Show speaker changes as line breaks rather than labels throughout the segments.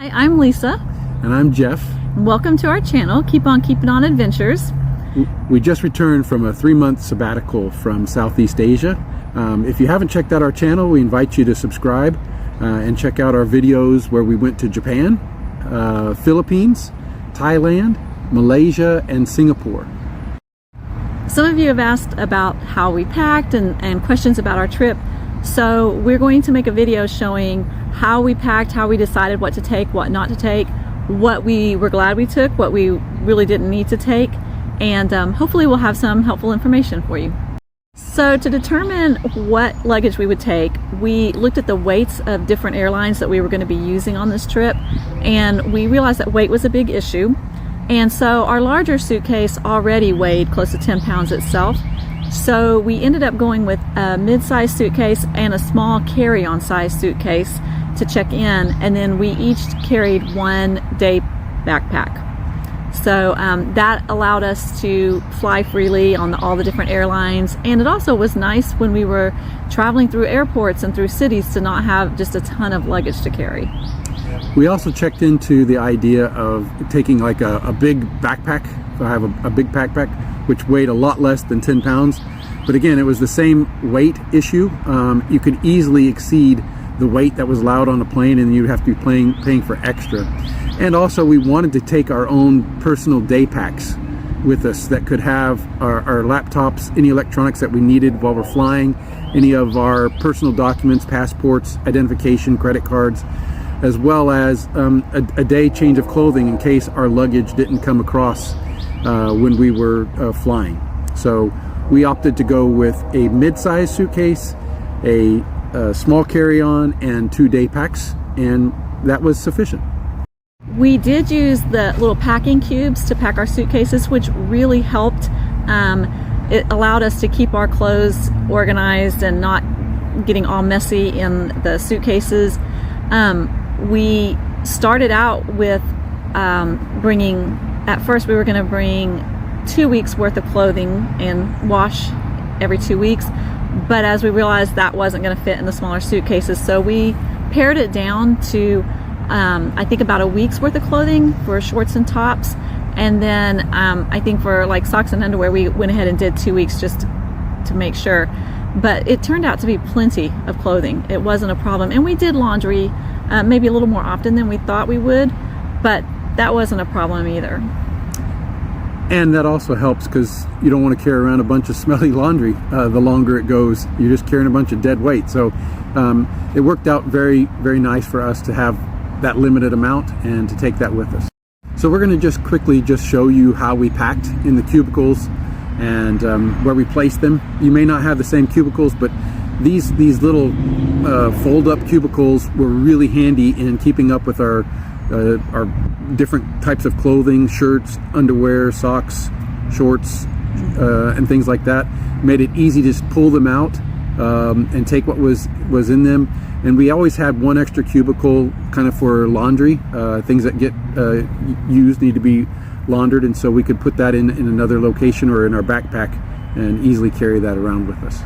Hi, I'm Lisa.
And I'm Jeff.
Welcome to our channel, Keep On Keeping On Adventures.
We just returned from a 3-month sabbatical from Southeast Asia. If you haven't checked out our channel, we invite you to subscribe and check out our videos where we went to Japan, Philippines, Thailand, Malaysia, and Singapore.
Some of you have asked about how we packed and questions about our trip. So we're going to make a video showing how we packed, how we decided what to take, what not to take, what we were glad we took, what we really didn't need to take, and hopefully we'll have some helpful information for you. So to determine what luggage we would take, we looked at the weights of different airlines that we were going to be using on this trip, and we realized that weight was a big issue. And so our larger suitcase already weighed close to 10 pounds itself. So we ended up going with a mid-sized suitcase and a small carry-on size suitcase to check in, and then we each carried one day backpack. So that allowed us to fly freely on all the different airlines, and it also was nice when we were traveling through airports and through cities to not have just a ton of luggage to carry.
We also checked into the idea of taking like a big backpack. So I have a big backpack which weighed a lot less than 10 pounds. But again, it was the same weight issue. You could easily exceed the weight that was allowed on the plane, and you'd have to be paying for extra. And also we wanted to take our own personal day packs with us that could have our laptops, any electronics that we needed while we're flying, any of our personal documents, passports, identification, credit cards, as well as a day change of clothing in case our luggage didn't come across when we were flying. So we opted to go with a mid-sized suitcase, a small carry-on, and 2 day packs, and that was sufficient.
We did use the little packing cubes to pack our suitcases, which really helped. It allowed us to keep our clothes organized and not getting all messy in the suitcases. We started out with at first we were going to bring 2 weeks worth of clothing and wash every 2 weeks, but as we realized that wasn't going to fit in the smaller suitcases, so we pared it down to I think about a week's worth of clothing for shorts and tops, and then I think for like socks and underwear we went ahead and did 2 weeks just to make sure. But it turned out to be plenty of clothing. It wasn't a problem, and we did laundry maybe a little more often than we thought we would, but that wasn't a problem either.
And that also helps because you don't want to carry around a bunch of smelly laundry. The longer it goes, you're just carrying a bunch of dead weight. So it worked out very, very nice for us to have that limited amount and to take that with us. So we're going to just quickly show you how we packed in the cubicles and where we placed them. You may not have the same cubicles, but these little fold-up cubicles were really handy in keeping up with our different types of clothing, shirts, underwear, socks, shorts, and things like that. Made it easy to just pull them out and take what was in them. And we always had one extra cubicle kind of for laundry. Things that get used need to be laundered, and so we could put that in another location or in our backpack and easily carry that around with us.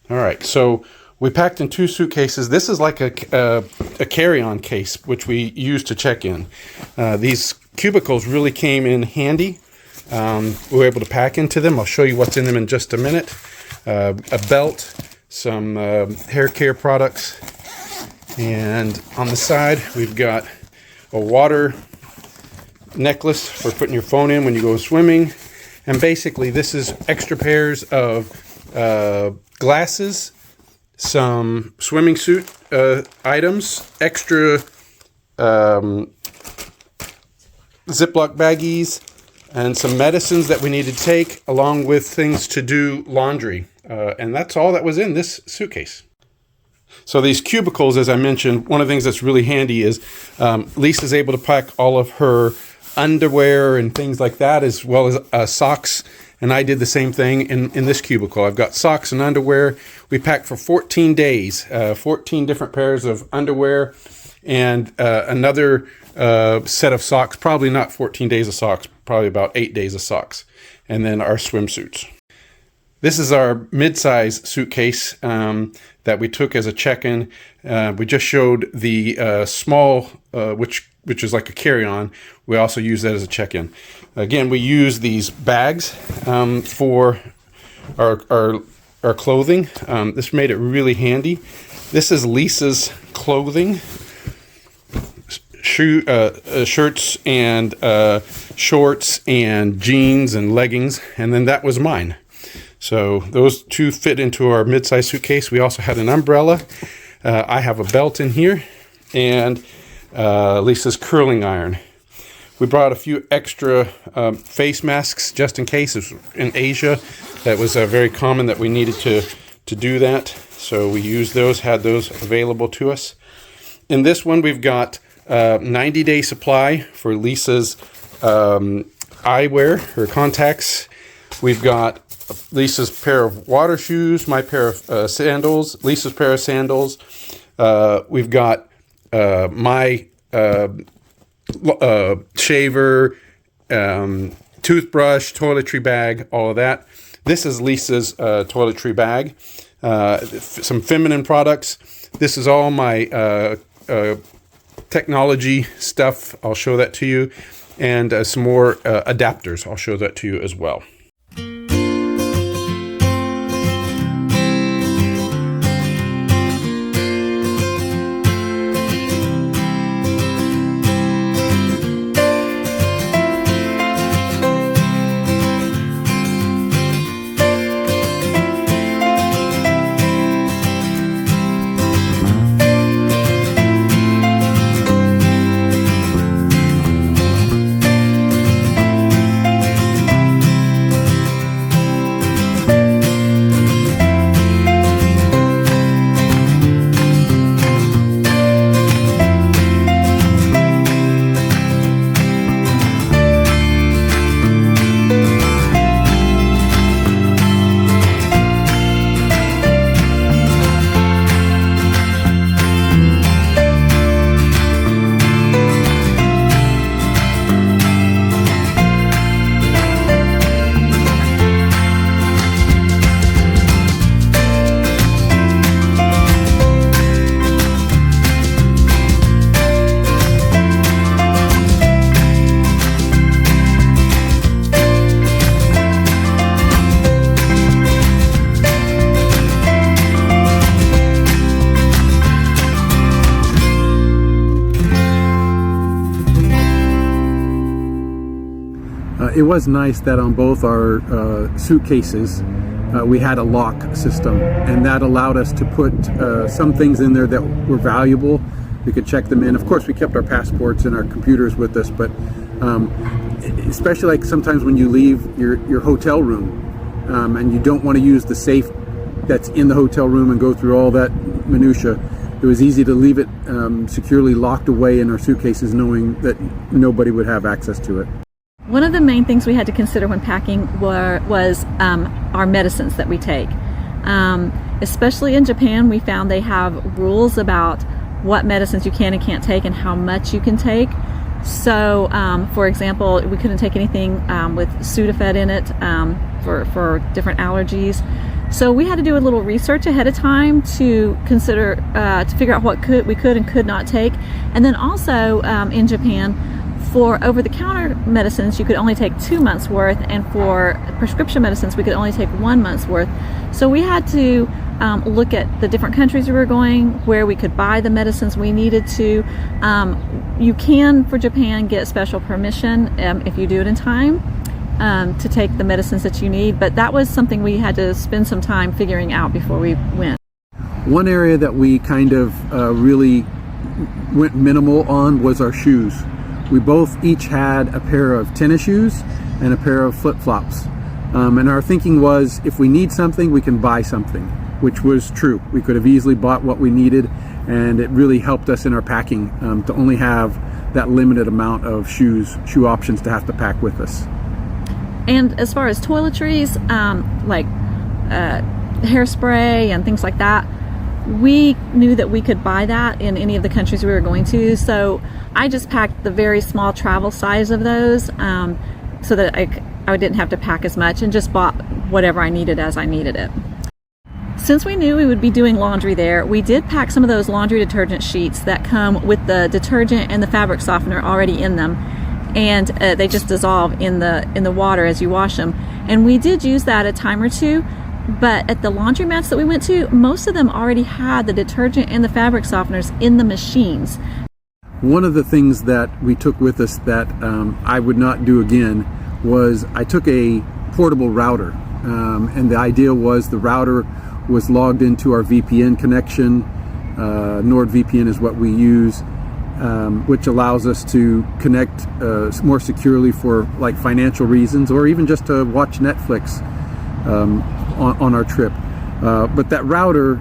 All right, so we packed in 2 suitcases. This is like a carry-on case, which we use to check in. These cubicles really came in handy. We were able to pack into them. I'll show you what's in them in just a minute. A belt, some hair care products, and on the side we've got a water necklace for putting your phone in when you go swimming. And basically this is extra pairs of glasses, some swimming suit items, extra Ziploc baggies, and some medicines that we need to take, along with things to do laundry. And that's all that was in this suitcase. So these cubicles, as I mentioned, one of the things that's really handy is Lisa's able to pack all of her underwear and things like that, as well as socks. And I did the same thing in this cubicle. I've got socks and underwear. We packed for 14 days, 14 different pairs of underwear, and another set of socks, probably not 14 days of socks, probably about 8 days of socks, and then our swimsuits. This is our mid-size suitcase that we took as a check-in. We just showed the small, which is like a carry-on. We also use that as a check-in. Again, we use these bags for our clothing. This made it really handy. This is Lisa's clothing, shirts and shorts and jeans and leggings, and then that was mine. So those two fit into our mid-size suitcase. We also had an umbrella. I have a belt in here, and Lisa's curling iron. We brought a few extra face masks just in case. In Asia, that was very common that we needed to do that. So we used those, had those available to us. In this one, we've got 90-day supply for Lisa's eyewear, her contacts. We've got Lisa's pair of water shoes, my pair of sandals, Lisa's pair of sandals. We've got my shaver, toothbrush, toiletry bag, all of that. This is Lisa's toiletry bag. Some feminine products. This is all my technology stuff. I'll show that to you. And some more adapters. I'll show that to you as well.
It was nice that on both our suitcases we had a lock system, and that allowed us to put some things in there that were valuable. We could check them in. Of course, we kept our passports and our computers with us, but especially like sometimes when you leave your hotel room and you don't want to use the safe that's in the hotel room and go through all that minutia, it was easy to leave it securely locked away in our suitcases, knowing that nobody would have access to it.
One of the main things we had to consider when packing was our medicines that we take. Especially in Japan, we found they have rules about what medicines you can and can't take and how much you can take. So, for example, we couldn't take anything with Sudafed in it for different allergies. So we had to do a little research ahead of time to consider, to figure out what we could and could not take. And then also in Japan, for over-the-counter medicines, you could only take 2 months worth, and for prescription medicines, we could only take 1 month's worth. So we had to look at the different countries we were going, where we could buy the medicines we needed to. You can, for Japan, get special permission if you do it in time to take the medicines that you need, but that was something we had to spend some time figuring out before we went.
One area that we kind of really went minimal on was our shoes. We both each had a pair of tennis shoes and a pair of flip-flops. And our thinking was, if we need something, we can buy something, which was true. We could have easily bought what we needed, and it really helped us in our packing to only have that limited amount of shoe options to have to pack with us.
And as far as toiletries, like hairspray and things like that, we knew that we could buy that in any of the countries we were going to. So I just packed the very small travel size of those so that I didn't have to pack as much and just bought whatever I needed as I needed it. Since we knew we would be doing laundry there, we did pack some of those laundry detergent sheets that come with the detergent and the fabric softener already in them, and they just dissolve in the water as you wash them. And we did use that a time or two, but at the laundromats that we went to, most of them already had the detergent and the fabric softeners in the machines.
One of the things that we took with us that I would not do again was I took a portable router, and the idea was the router was logged into our VPN connection. NordVPN is what we use, which allows us to connect more securely for like financial reasons, or even just to watch Netflix on our trip. But that router,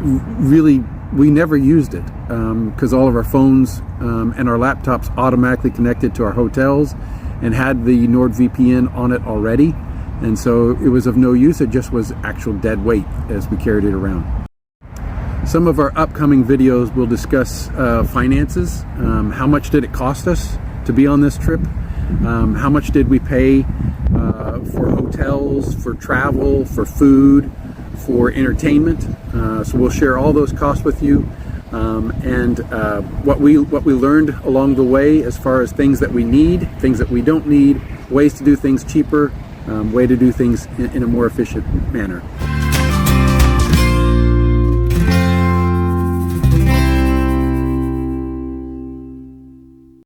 really, we never used it because all of our phones and our laptops automatically connected to our hotels and had the NordVPN on it already. And so it was of no use. It just was actual dead weight as we carried it around. Some of our upcoming videos will discuss finances. How much did it cost us to be on this trip? How much did we pay for hotels, for travel, for food, for entertainment? So we'll share all those costs with you, and what we learned along the way as far as things that we need, things that we don't need, ways to do things cheaper, way to do things in a more efficient manner.